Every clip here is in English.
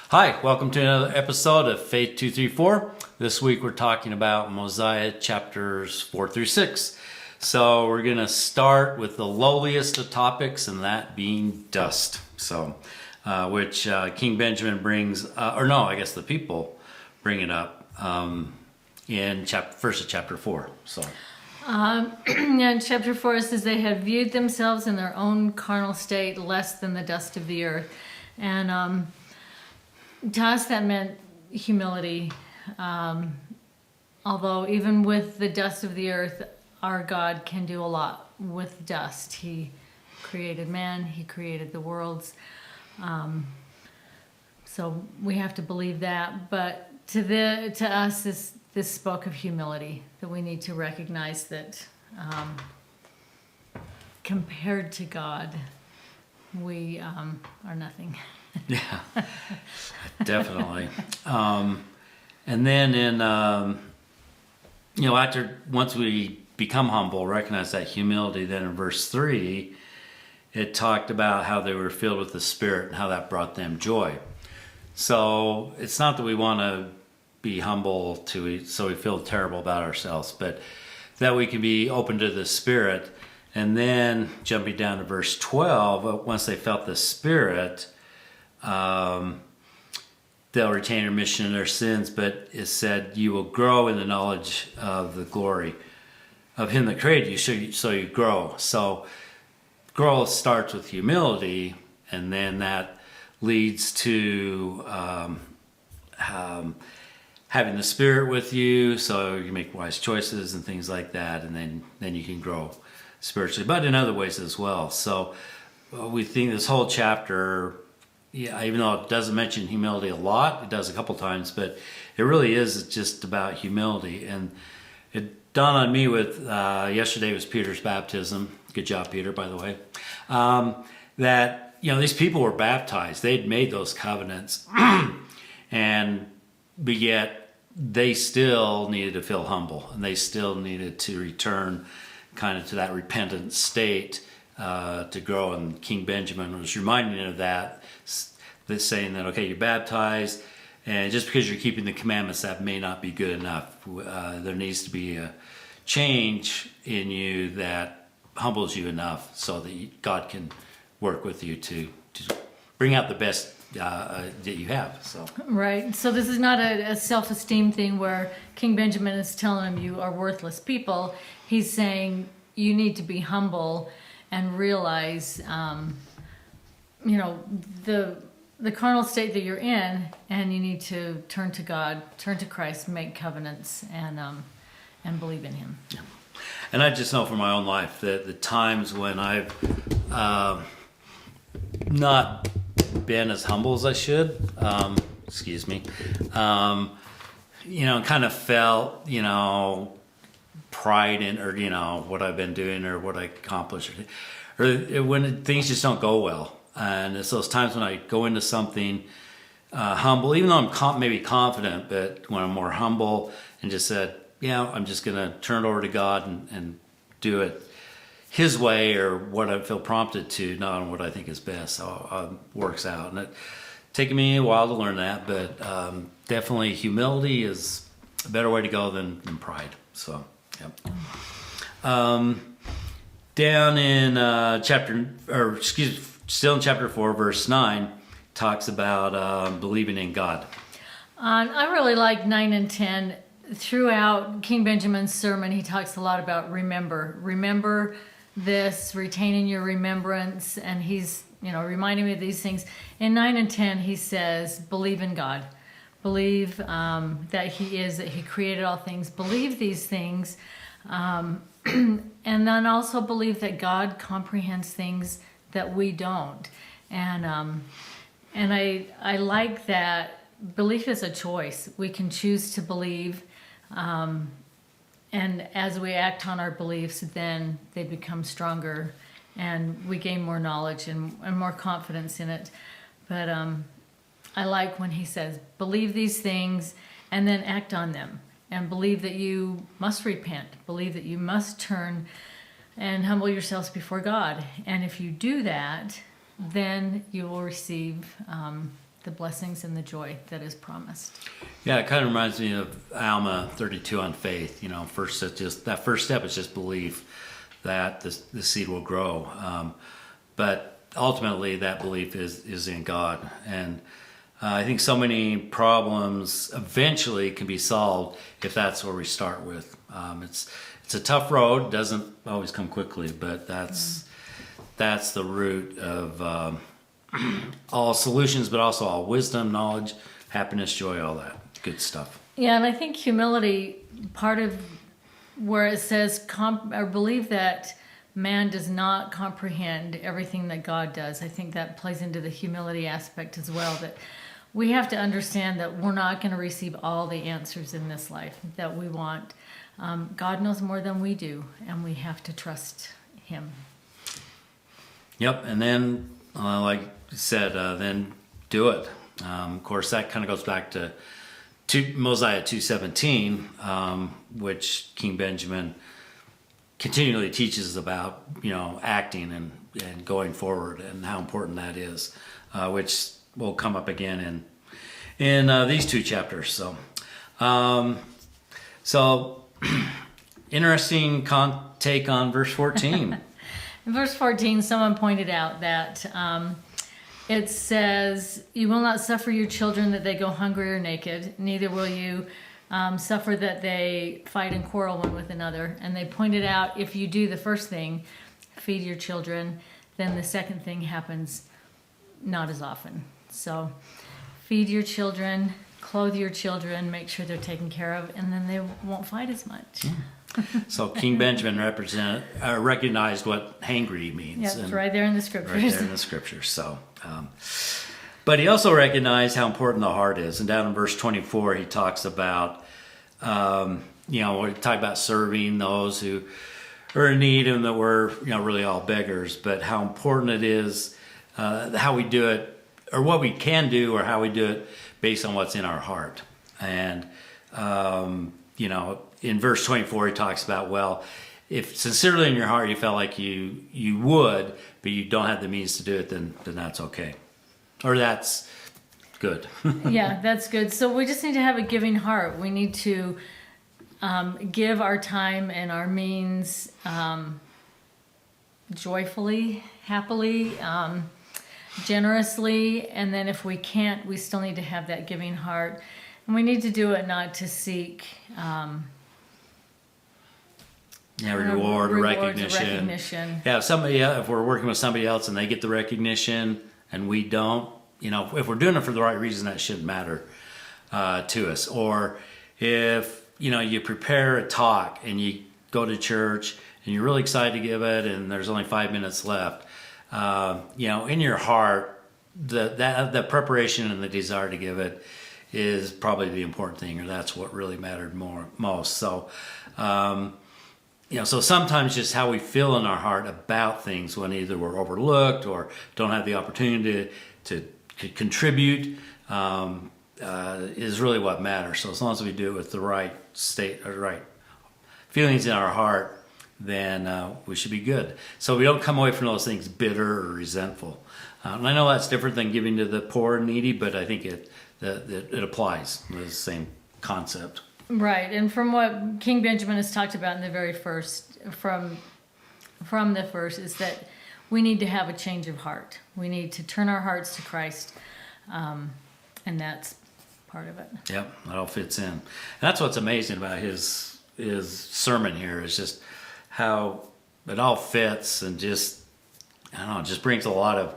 Hi, welcome to another episode of Faith 234. This week we're talking about Mosiah chapters 4 through 6. So we're going to start with the lowliest of topics, and that being dust. Which King Benjamin brings, the people bring it up in first of chapter 4. In chapter 4 it says they had viewed themselves in their own carnal state less than the dust of the earth. And to us that meant humility. Although even with the dust of the earth, our God can do a lot with dust. He created man, he created the worlds. So we have to believe that. But to us, this spoke of humility, that we need to recognize that compared to God, we are nothing. Yeah, definitely. And then once we become humble, recognize that humility, then in verse 3, it talked about how they were filled with the Spirit and how that brought them joy. So it's not that we want to be humble so we feel terrible about ourselves, but that we can be open to the Spirit. And then jumping down to verse 12, once they felt the Spirit, they'll retain remission of their sins, but it said you will grow in the knowledge of the glory of him that created you, so you grow. So growth starts with humility, and then that leads to having the Spirit with you, so you make wise choices and things like that, and then you can grow spiritually, but in other ways as well. So we think this whole chapter, even though it doesn't mention humility a lot, it does a couple times, but it really is just about humility. And it dawned on me with yesterday was Peter's baptism. Good job, Peter, by the way. That these people were baptized; they'd made those covenants, but yet they still needed to feel humble, and they still needed to return kind of to that repentant state to grow. And King Benjamin was reminding of that, saying that, okay, you're baptized, and just because you're keeping the commandments, that may not be good enough. There needs to be a change in you that humbles you enough so that God can work with you to bring out the best that you have. So Right. So this is not a self-esteem thing where King Benjamin is telling them you are worthless people. He's saying you need to be humble and realize, the carnal state that you're in, and you need to turn to God, turn to Christ, make covenants, and believe in Him. Yeah. And I just know from my own life that the times when I've not been as humble as I should, kind of felt, pride in, or, what I've been doing or what I accomplished, or when things just don't go well. And it's those times when I go into something humble, even though I'm maybe confident, but when I'm more humble and just said, I'm just going to turn it over to God and do it His way, or what I feel prompted to, not on what I think is best. So it works out. And it's taken me a while to learn that, but definitely humility is a better way to go than pride. So, down in still in chapter 4, verse 9, talks about believing in God. I really like 9 and 10. Throughout King Benjamin's sermon, he talks a lot about remember this, retaining your remembrance, and he's reminding me of these things. In 9 and 10, he says, believe in God. Believe that He created all things. Believe these things. And then also believe that God comprehends things that we don't. And I like that belief is a choice. We can choose to believe. And as we act on our beliefs, then they become stronger and we gain more knowledge and more confidence in it. But I like when he says, believe these things and then act on them. And believe that you must repent. Believe that you must turn and humble yourselves before God. And if you do that, then you will receive the blessings and the joy that is promised. Yeah, it kind of reminds me of Alma 32 on faith. First that first step is just belief that the seed will grow. But ultimately, that belief is in God. And I think so many problems eventually can be solved if that's where we start with. It's a tough road; doesn't always come quickly, but that's the root of all solutions, but also all wisdom, knowledge, happiness, joy, all that good stuff. Yeah, and I think humility, part of where it says or believe that man does not comprehend everything that God does. I think that plays into the humility aspect as well, that we have to understand that we're not going to receive all the answers in this life that we want. God knows more than we do, and we have to trust him. Yep, and then, like you said, then do it. Of course, that kind of goes back to Mosiah 2:17, which King Benjamin continually teaches about, acting and going forward and how important that is, which will come up again in these two chapters. So interesting take on verse 14. In verse 14, someone pointed out that it says, "You will not suffer your children that they go hungry or naked, neither will you suffer that they fight and quarrel one with another." And they pointed out, if you do the first thing, feed your children, then the second thing happens not as often. So feed your children, clothe your children, make sure they're taken care of, and then they won't fight as much. So King Benjamin recognized what hangry means. Yeah, it's right there in the scriptures. Right there in the scriptures. So, but he also recognized how important the heart is. And down in verse 24, he talks about, we talk about serving those who are in need and that we're, really all beggars, but how important it is, how we do it, or what we can do, or how we do it based on what's in our heart. And, in verse 24, he talks about, well, if sincerely in your heart you felt like you would, but you don't have the means to do it, then that's okay. Or that's good. Yeah, that's good. So we just need to have a giving heart. We need to give our time and our means joyfully, happily, generously. And then if we can't, we still need to have that giving heart. And we need to do it not to seek reward or rewards recognition. Yeah, if we're working with somebody else and they get the recognition and we don't, if we're doing it for the right reason, that shouldn't matter to us. Or if, you prepare a talk and you go to church and you're really excited to give it and there's only 5 minutes left, in your heart, the preparation and the desire to give it is probably the important thing, or that's what really mattered most. So, so sometimes just how we feel in our heart about things when either we're overlooked or don't have the opportunity to contribute is really what matters. So as long as we do it with the right state or right feelings in our heart, then we should be good. So we don't come away from those things bitter or resentful. And I know that's different than giving to the poor and needy, but I think it applies. It's the same concept. Right, and from what King Benjamin has talked about in the very first, from the first, is that we need to have a change of heart. We need to turn our hearts to Christ, and that's part of it. Yep, that all fits in. And that's what's amazing about his sermon here, is just how it all fits and just brings a lot of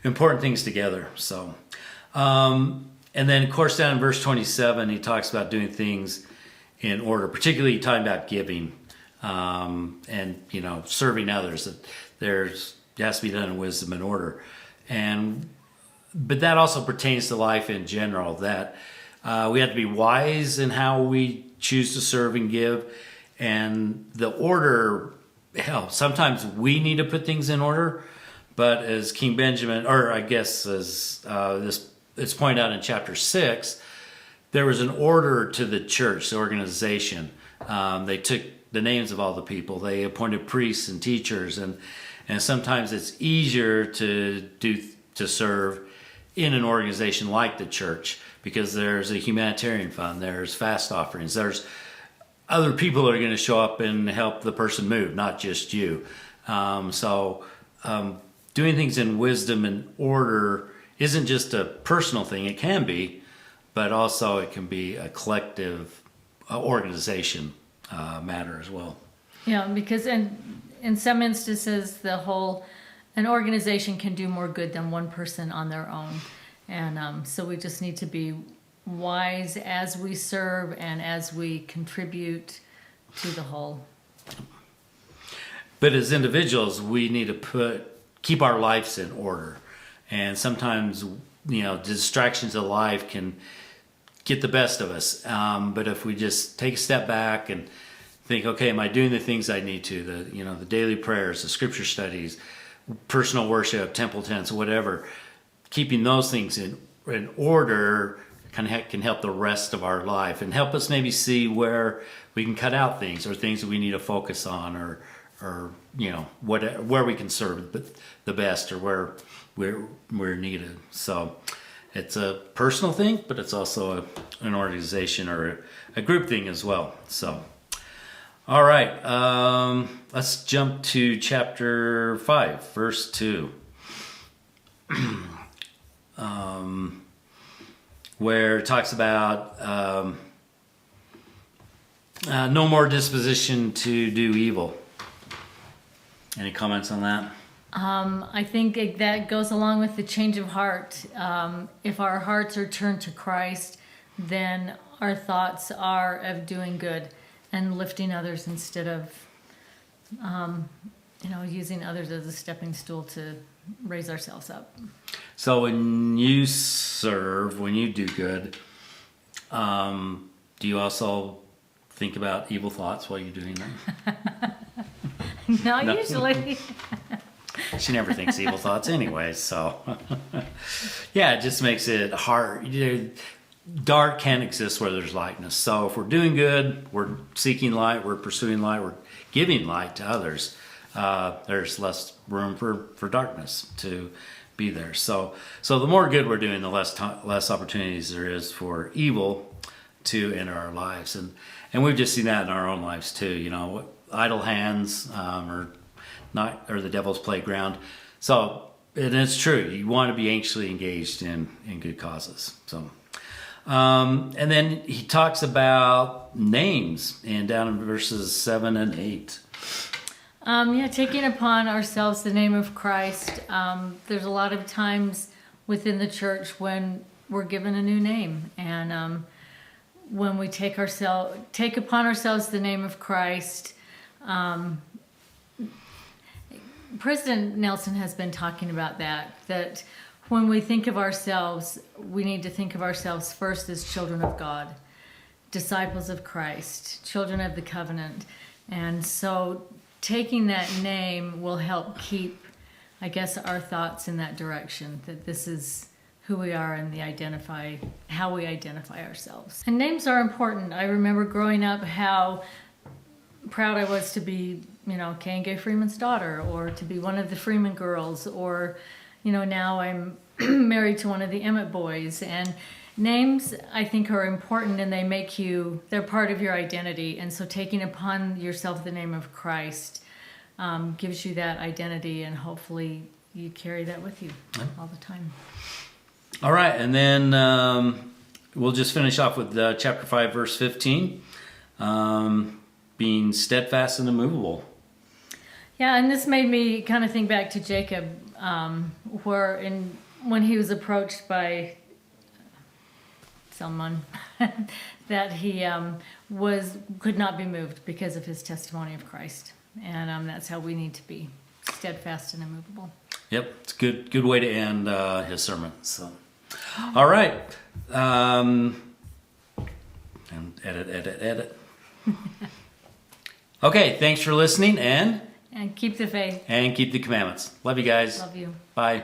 important things together. So, and then of course down in verse 27, he talks about doing things in order, particularly talking about giving, and serving others. That it has to be done in wisdom and order, but that also pertains to life in general. That we have to be wise in how we choose to serve and give, and the order. Hell, sometimes we need to put things in order, but as King Benjamin, or I guess as it's pointed out in chapter 6. There was an order to the church, the organization. They took the names of all the people. They appointed priests and teachers, and sometimes it's easier to serve in an organization like the church, because there's a humanitarian fund, there's fast offerings, there's other people that are going to show up and help the person move, not just you. Doing things in wisdom and order isn't just a personal thing. It can be, but also it can be a collective organization matter as well. Yeah, because in some instances, an organization can do more good than one person on their own. And so we just need to be wise as we serve and as we contribute to the whole. But as individuals, we need to keep our lives in order. And sometimes, distractions of life can get the best of us. But if we just take a step back and think, okay, am I doing the things I need to? The daily prayers, the scripture studies, personal worship, temple tents, whatever. Keeping those things in order can help the rest of our life and help us maybe see where we can cut out things or things that we need to focus on or where we can serve the best or where we're needed. So it's a personal thing, but it's also an organization or a group thing as well. So, all right, let's jump to chapter 5, verse 2. Where it talks about no more disposition to do evil. Any comments on that? I think that goes along with the change of heart. If our hearts are turned to Christ, then our thoughts are of doing good and lifting others instead of, using others as a stepping stool to raise ourselves up. So when you serve, when you do good, do you also think about evil thoughts while you're doing that? Not No. usually. She never thinks evil thoughts anyway, so yeah, it just makes it hard. Dark can't exist where there's lightness. So if we're doing good, we're seeking light, we're pursuing light, we're giving light to others, there's less room for darkness to be there. So the more good we're doing, the less opportunities there is for evil to enter our lives. And we've just seen that in our own lives too. Idle hands or the devil's playground. So, and it's true. You want to be anxiously engaged in good causes. So, and then he talks about names and down in verses 7 and 8. Taking upon ourselves the name of Christ. There's a lot of times within the church when we're given a new name, and when we take upon ourselves the name of Christ. President Nelson has been talking about that when we think of ourselves, we need to think of ourselves first as children of God, disciples of Christ, children of the covenant. And so taking that name will help keep, our thoughts in that direction, that this is who we are and how we identify ourselves. And names are important. I remember growing up how proud I was to be, Kay and Gay Freeman's daughter, or to be one of the Freeman girls, or, now I'm married to one of the Emmett boys. And names, I think, are important, and they're part of your identity. And so taking upon yourself the name of Christ gives you that identity, and hopefully you carry that with you all the time. All right, and then we'll just finish off with chapter 5, verse 15. Being steadfast and immovable. Yeah, and this made me kind of think back to Jacob, when he was approached by someone, that he could not be moved because of his testimony of Christ, and that's how we need to be, steadfast and immovable. Yep, it's a good way to end his sermon. So, all right, and edit. Okay, thanks for listening, and keep the faith. And keep the commandments. Love you guys. Love you. Bye.